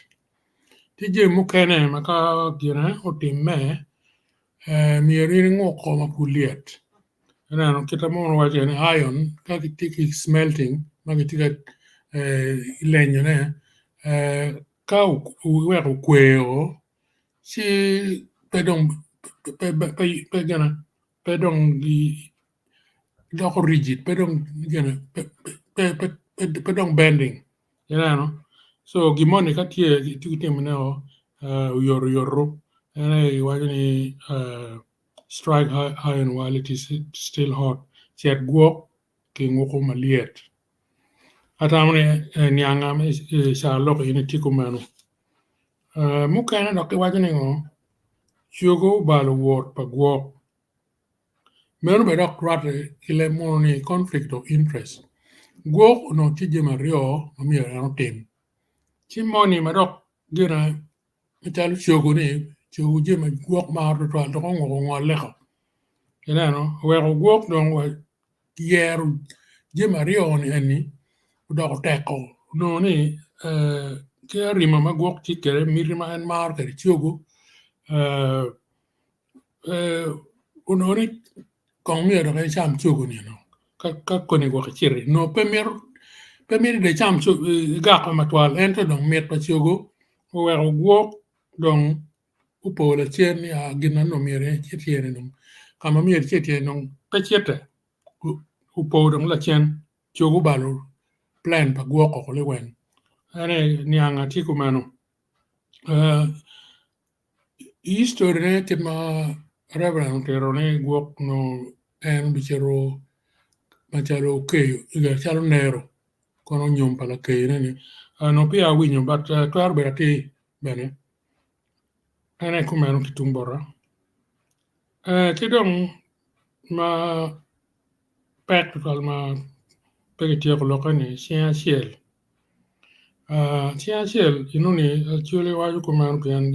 tije mo kene maka gina otime mieri ngoko mapuliet no kita mo waje ni iron ka kitiki smelting magitika lenyo ne ka uwero kweo si pedong pedong di doko rigid pedong gana pedong bending no so gimone ka tie tikitim ne yor and waje strike iron while it is still hot chet guok ki ngoko maliet atamne nyanga me Carolok ini tikumano mukana doke wajane ngo chugo balo word pa guok mero be dok rat ile moni conflict of interest guok no tije mario mamia no tem chimoni madok gina michalu chugo ni chugo je ma guok ma ro to ngo leko no wero guok don wa yeru je mario ni ani doko teko no ni ke rima ma guok tikere mirima en mar kere chugo unori kong mi do cham chugo ni no ka koni guok chiri no pemer pe mi de cham chu ga ka matwal ento dong met pa chugo we go dong upo la chen ya ginan no mere chetiere no kama mi chetiere no pe chete upo dong la chen chugo balu plan pa go ko le wen ane nianga tiku mano history ne ke ma reverend terone go no en bichero machalo ke iga chalo nero kono nyom pala ke ne no pia winyo but twar berati bene ane kumano kitumbora kidong ma practical ma pegetio ko lokani sia siel inuni actually waju kumano pian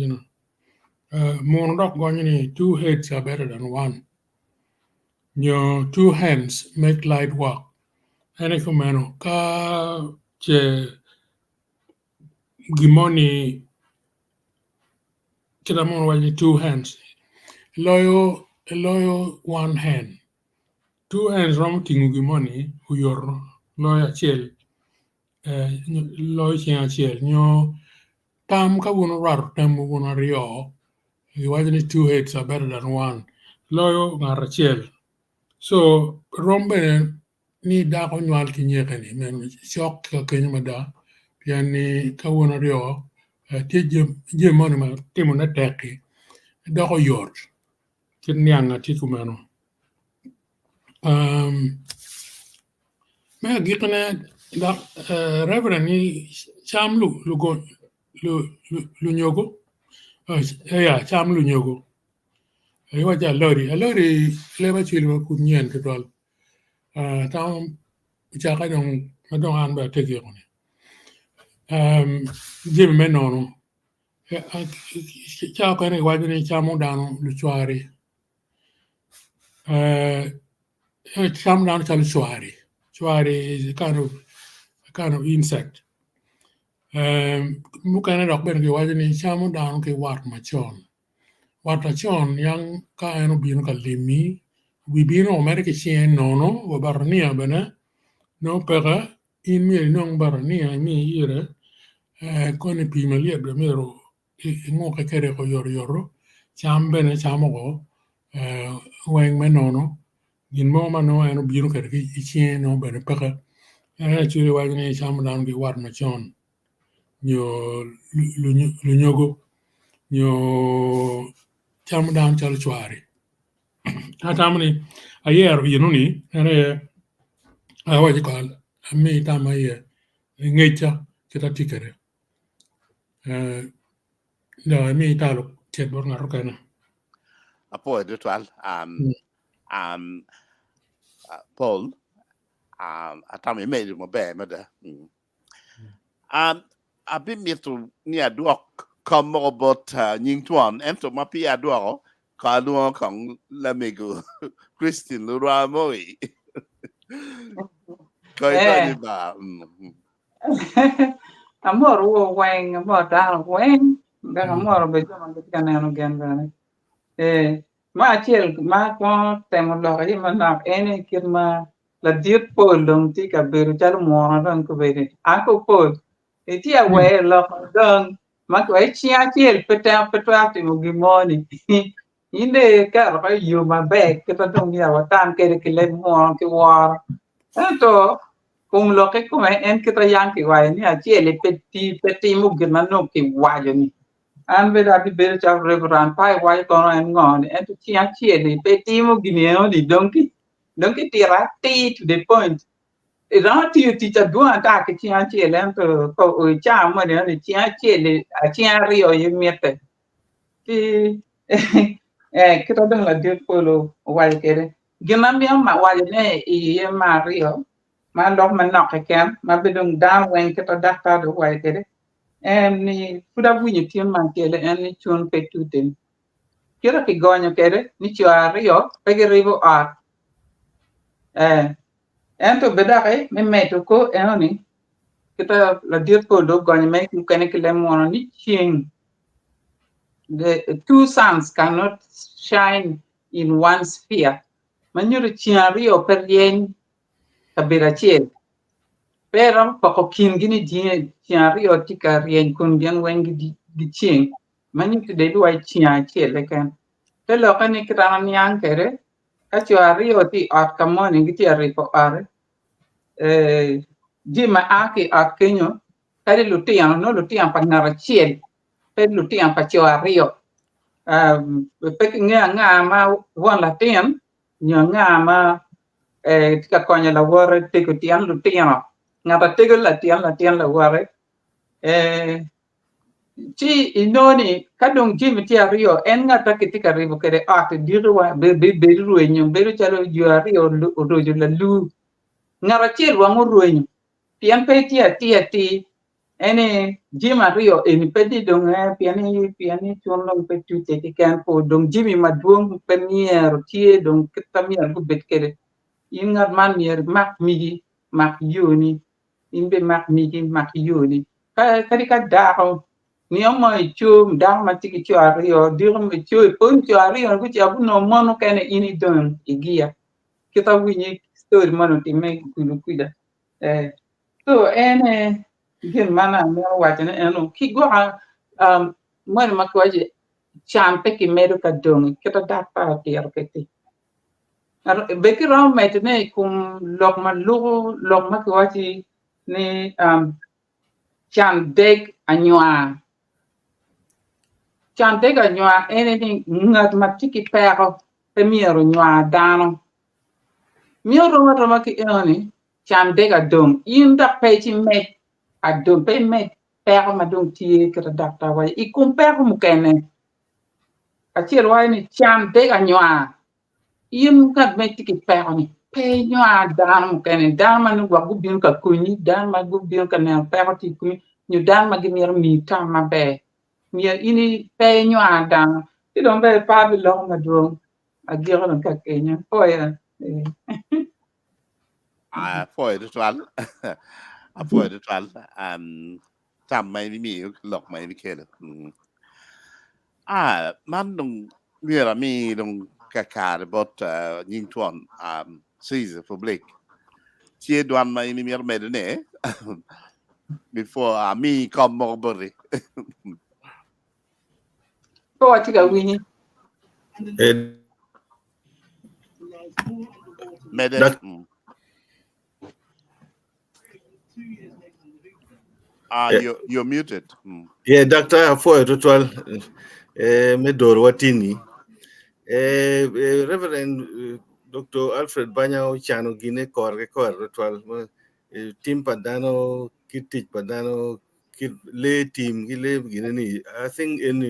mon dok gonyini 2 heads are better than 1 your 2 hands make light work ane kumano ka che gimoni kita mon waju 2 hands loyo 1 hand 2 hands rom tingu gimoni uyor loyo achiel loyo chieng' achiel nyo tam ka wuno rar tam wuno rio iwachoni 2 heads are better than 1 loyo ng'ar achiel so rom bene ni dako nywal kinyekeni men chok ka keny mada pian ni ka wuno rio tie jemoni ma timo na teki doko yot kin niang ati kumano me gikne da reverend ni cham lu nyogo ya cham lu nyogo wa ja lori le ba chilo ku nyen ke dol tam cha ka dong an ba te ge ne jim me no cha ka ne wa ni cham dano lu chwari cham dano chal chwari is a kind of insect mukane dok ben ke wajini chamo dano ke wat machon yang ka eno bino ka limi bibino Amerika chien nono wa barania bene no pega in mi nong barania mi yire kone pima liet be mero ngo ka kere ko yoro cham bene chamo go weng me nono gin mo ma no eno bino kere ki chien no bene pega chiri wajini chamo dano ke wat machon nyo lu nyogo nyo cham dan chal chwari atamni ayer yinuni ere awaji ko mi tama ye ngecha kita tikere no mi talo chet bor ngaro kana apo edwal Paul atami made mo be mada abi mitu ni aduok komo bot nying tuan ento mapi aduok ka luo kong lamigo Christine Lura Moi ko ita ni ba amor wo weng amor da weng da amor be jama de kanano gen bane ma chiel ma ko temo lo yi ma na ene kirma la diet pol dong ti ka beru chal mo ran ko be ako pol ti a we lo dong ma ko chia chiel peta ti mo gimoni inde ka ba yu ma be ke ta dong ya wa tan ke le mo ke war to kung lo ke ko en ke ta yang ke wa ni a chiel peti mo gimano ke wa ni an be da bi be cha reverend pai wai ko en ngon en to chia chiel peti mo gimeno di donki tira ti to the point ra ti cha dua ta ke chia chiel en to ko cha mo ne chia chiel a chia rio ye miete ti ke ta dong la dir polo wal kere gimam bi ma wal ne ye ma rio ma lo ma no ke ken ma be dong dan wen ke ta dakta do wal kere en ni kuda bunyi tin man kele en ni chun pe tuten kira ki gonyo kere ni chwa rio pe ge rivo a en to beda kai me to ko en ni kita la dir ko do gonyo me ku kene ke le mono ni ching the two suns cannot shine in one sphere manyo chia rio per yen ka bera chiel Pero pakokin gini rio tika rien kun bian wengi di ching. Mani tu de duai chia lekan. Te lokan ni kitana niang kere. Kachu rio ti at kamoni giti aripo are. Jima aki at kenyo. Kari lutiang no lutiang pa nara chiel. Pe lutiang pa chua rio. Pe nga ma wan latian. Nga ma tika konya la wore tiku tiang lutiang. Ngata tigol latian la ware ci inoni kadong jimi ti ario en ngata kitika ribo kere ate dirwa be ruenyo be chalo juario rojo la lu ngara ci wangu ruenyo pian pe ti ene jima rio en pedi dong piani chondong pe tu te kan po dong jimi maduong premier tie dong kitamier bu bet kere ingat man mier mak migi mak yoni imbe mak migi mak yoni ka dao ni omo ichu dao matiki chu ario dirum ichu pun chu ario ku abu no mono kene ini don igia kita winyi story mano ti me kuida so ene gin mana me wajene eno ki go mo makwaje champe ki medo ka dong kita dapa ti arketi beki ram metne kum lok makwaji ni chan deg anywa ene ni ngat matiki pero premiero nywa dano mioro maki ene chan deg adong inda pechi met adong pe met pero madong tie kata dakta wa ikum pero mukene achir wa ni chan deg anywa ngat matiki pero ni pe nywa dano mukene dano manu wa gubin ka kuni dano ma gubin ka na pero ti kuni nyu dano ma gimir mi ta mabe mia ini pe nywa dang ti don be pa bi lo ma do a giro no ka kenya oya foi de twal a foi de twal tam mai mi lok mai mi kele man dong mira mi dong kakar bot ning tuan Caesar public tie duan mai mi mir medene before mi kom morbori ko ti ga wini mede you're muted. Yeah, Doctor, for total medor watini. Reverend Dr. Alfred Banyao Chano Gine Kor total team Padano, Kitik Padano, lay team, Gile Guinea. I think in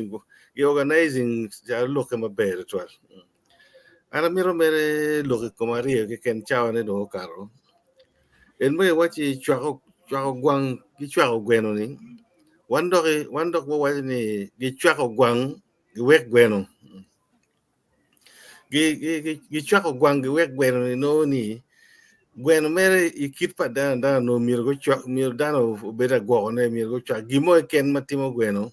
the organizing Jalokama Bear total. Aramiro mere look Comaria, can chow and no caro. And me watch Chao Guang, Gichao Gwenoni. One dog was ni Gichao Guang, the work Gweno. Gichao Guang, the work Gweno, no ni. Gweno mere, you keep pa down, no mirgo chuck, mirdano, better go on a mirgo chuck. Gimo ken Matimo Gweno.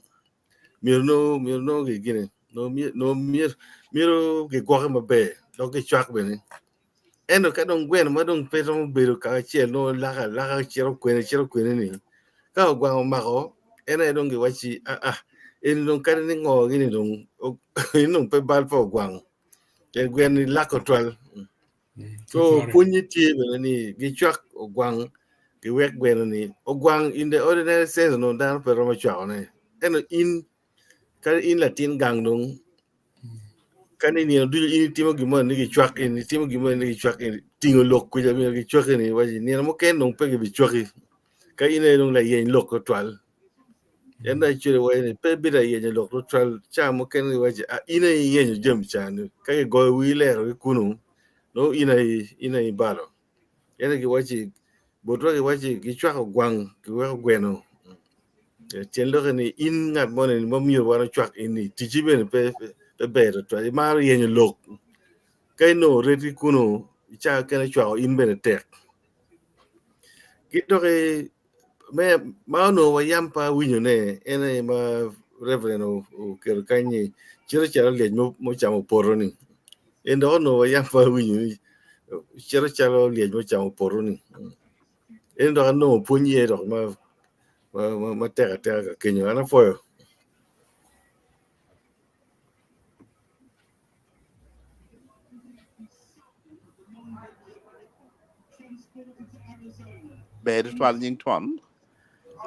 Mirno, Guinea. No miro, Giguam a bear, dog a chuck Benny. Eno kadong Gwen, Madong Pedro Beru Kachi, no Laga Chero Queen, Kao Guang Maro, and I don't give what she in long carrying or in long pe bal for Guang. Then Gwen in Lacotral. So Punity when any Gichak or Guang, the work Gwenny, or Guang in the ordinary sense, no down for Romachone. And in Latin Gangdong. Kan ini do ini timo gimana ni chuak ini timo gimana ni chuak ini tingo lok ku jami ni chuak ini waji ni mo ken nong pe bi chuak ka ini nong la yen lok ko twal yan da chure wa ni pe bi da yen lok ko twal cha mo ken waji ini yen jam cha ni ka go wi le ro kunu no ini balo yan ki waji bodro ki waji ki chuak gwang ki wa gweno chen lo ni in ngat mo ni mo mi wa chuak ini tijibe ni pe better to mar yen lok kay no reti kuno cha kana chwa in bene tek kito ke me ma no wa yampa winyo ne ene ma reverend o ker kanye chira chara le mo chamo poroni endo no wa yampa winyo chira chara le mo chamo poroni en do no punye do ma tega kenyo ana foyo Better twal nying ton.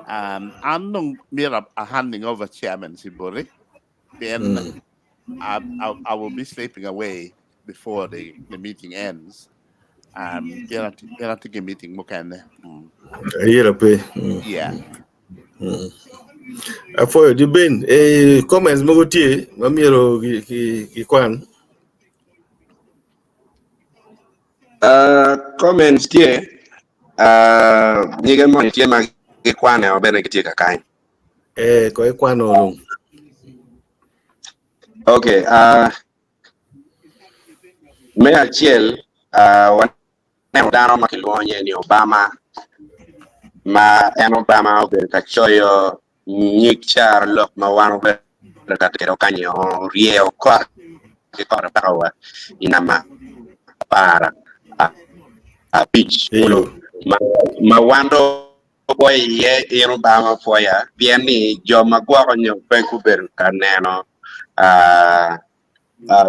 Anong mirab a handing over chairman Sibori. Then I will be sleeping away before the meeting ends. You're not taking meeting mukane. ayera pe Yeah. afoyo di ben comments mo tie mamiro ki kwan Comments tie nyige mo tie ma ke kwane obere ke tie ka kai. ko kwan olung Okay, me achiel wane dano ma kilonye ni Obama ma en Obama obedo ka choyo nyik Carolok ma wan obedo ka tero kanyo rieo kor ke kor pawa inama para pitch ma wando boy ye en Obama foya bien ni joma gwaro nyo pe kubedo ka neno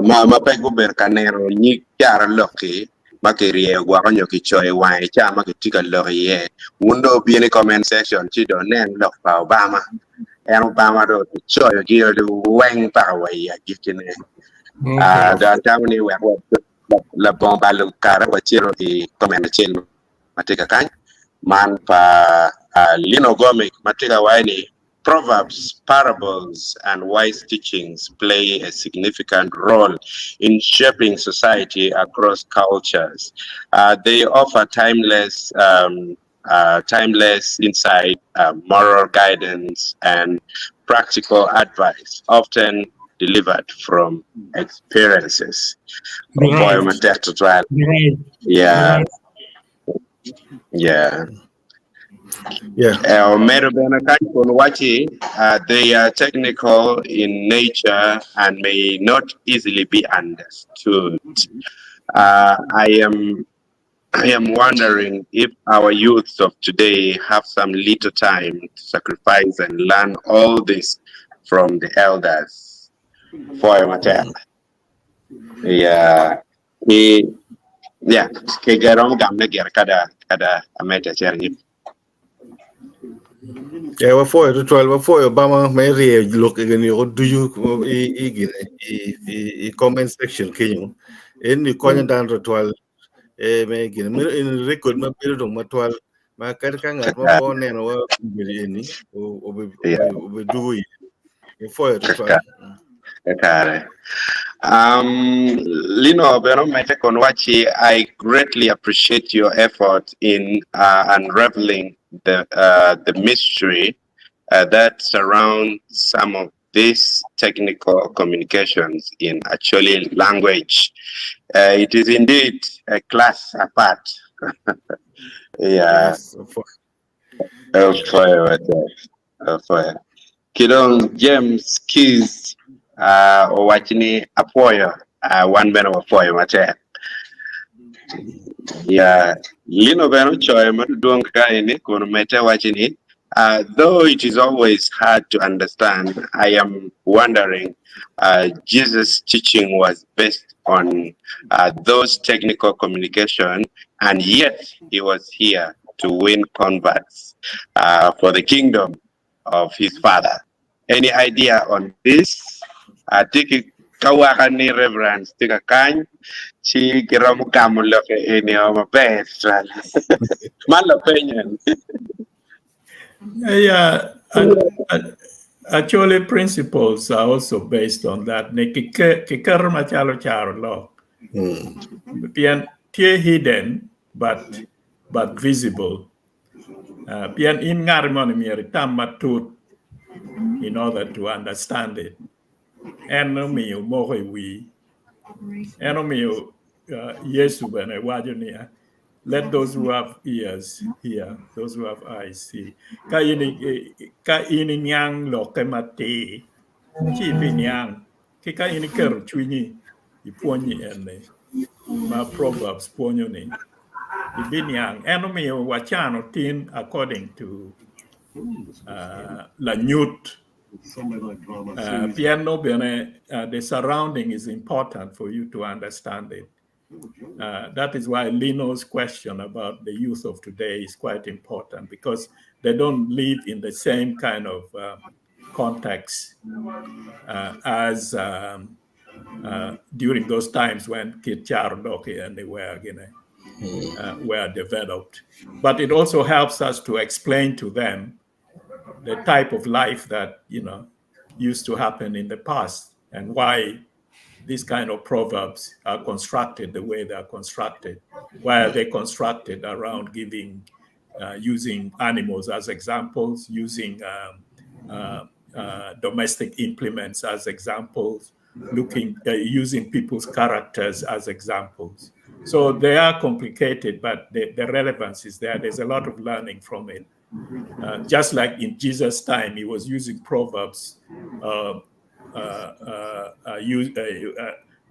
ma pe kubedo ka neno nyik Carolok makirie gwaro nyo kichoy wang cha makitika loye wundo biene comment section chi do nen lok pa Obama en Obama do choy giro do wang pa wa ya gikine da tamni we la bomba lu kara wa chiro i comment chen matika kan man pa Lino Gomez matika waini Proverbs, parables, and wise teachings play a significant role in shaping society across cultures. They offer timeless insight, moral guidance, and practical advice, often delivered from experiences. Right. Yeah. They are technical in nature and may not easily be understood. I am wondering if our youths of today have some little time to sacrifice and learn all this from the elders. For matter. Kegarom gamne ger kada ameta cherni. wa foyo to 12 wa foyo Obama me rie look again you do you i comment section kenyo en ni konya dan to 12 me gine in record ma biro do ma 12 ma kar ka ngat ma bo neno wa biri ni o be do yi foyo to 12 Kare. Lino Bero Mete Konwachi, I greatly appreciate your effort in unraveling the mystery that surrounds some of these technical communications in Acholi language. It is indeed a class apart. Yeah. Kidong James Keys watching Apoyo, one man of Apoyo, Mate. Yeah, Lino Beno Choy, Matudong Kaini, Kunumete watching it. Though it is always hard to understand, I am wondering, Jesus' teaching was based on those technical communication, and yet he was here to win converts for the kingdom of his father. Any idea on this? Tiki kawakani reverence, tika kany, chi kiramu kamulo ke ini oma best. Malopinion. Yeah, actually, principles are also based on that. Kikar machalo Carolok. Pian hidden, but visible. Pian in ngarimon mieri tamatut in order to understand it. Enemy mohe we. Enemy Yesu bene wajonia. Let those who have ears hear, those who have eyes see. Ka ini nyang lo ke mate, chi bi nyang. Ka ini ker chwini, I puonyi ene. Ma Proverbs puonyo ni. Binyang enemy wachano tin according to la Newt. Piano bene, the surrounding is important for you to understand it. That is why Lino's question about the youth of today is quite important, because they don't live in the same kind of context as during those times when Kit Carolok and they were, were developed. But it also helps us to explain to them the type of life that used to happen in the past, and why these kind of proverbs are constructed the way they are constructed. Why are they constructed around using animals as examples, using domestic implements as examples, using people's characters as examples? So they are complicated, but the relevance is there. There's a lot of learning from it. Just like in Jesus' time, he was using proverbs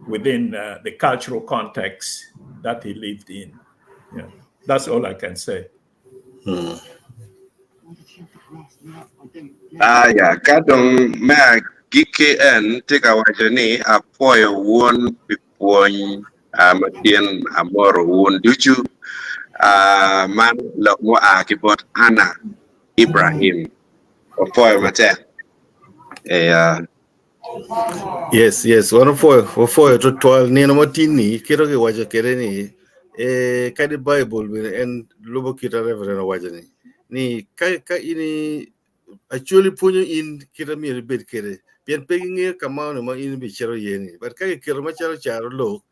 within the cultural context that he lived in. Yeah, that's all I can say. Ya kadong me GKN tika wajani apoyo won pipoy matien amor won duchu man lo mo akibot Ana Ibrahim apoyo mate Yes, one for to 12 ni no matini kiro ke waja kere ni kadi Bible and lobo kita reverend wajani ni ka ini actually punyo in kita mi bed kere pian peginge kama no ma in bi chero yeni but ka kero ma charo lo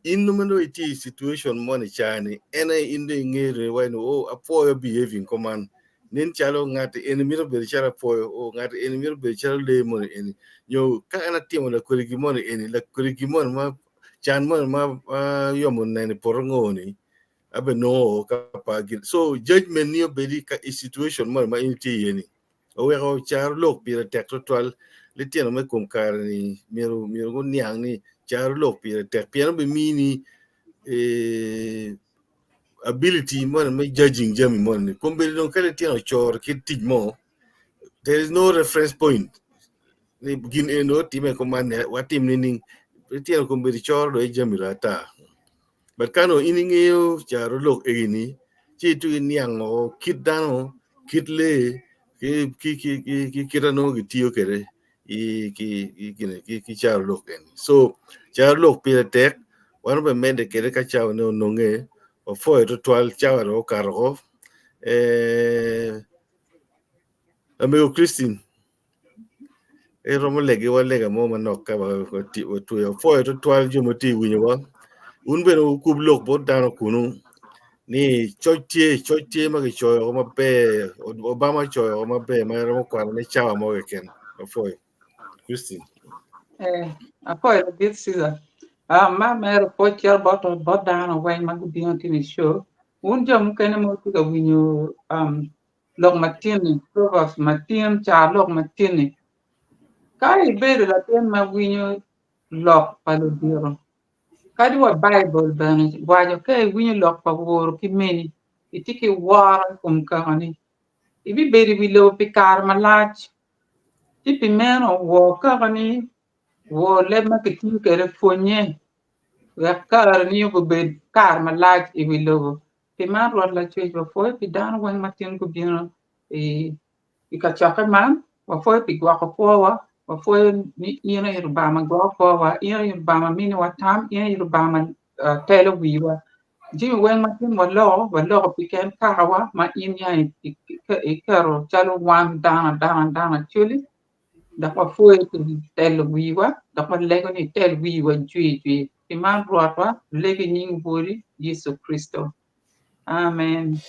in no mano iti situation money chani ena in de ngere why no apoyo behaving command nin chalo ngati en miro be chara apoyo ngati en miro be charo le mo en yo ka ana timo la kurigimon en la kurigimon ma chan ma yomo nene porongoni abe no ka pagin so judgment ni be ka situation mo ma in ti yeni o wero char lok pira tek total le tieno me kum kar ni miro go niang ni char lok pira tek piano be mini ability mo me judging jami mo ni kombe don kale tieno chor kit mo there is no reference point ni begin eno time command what team ni tieno kombe chor do jami rata but kano iningeo char lok egini chi tu niang o kit dano kit le ki kirano gitio kere ki Carolok en so Carolok pile tek one be mende kere ka chao no nge o fo to 12 chao karo amigo Christine romo legi walega mo manokka ba ti o tu o fo to 12 jumo ti winyo wa unbe no kublok bo dano kunu ni choitie ma choyo ma be Obama choyo ma be ma ro kwa ne chawa mo ken foi Christine Poi dit Caesar. Ma mero poi chiar bot down when ma gudino tini show. Un jom kene mo tiga winyo log matini, Proverbs matin cha log matini. Kai bere la ten ma winyo log paludiro. Kadi wa Bible bani wajo kai winyo log pa woro ki meni. Itiki wara kum kani. Ibi beri wilo pikar malach. Tipi meno wo kani wo lema kitu kere fonye. Kar ni ko be kar malach ibi logo. Pi man rod la chwe wa foi pi dan wang matin ko bino ka chaka man wa foi pi gwa ko wa foi ni ina Yoruba ma gwa ko wa ina Yoruba ma mini wa tam ina Yoruba ma telo wiwa ji wang matin wa lo pi ken kawa ma in ya karo chalo wan dana chuli da ko foi telo wiwa da ko lego ni tel wiwa jui Iman ruatwa legi nying buri Yesu Kristo. Amen.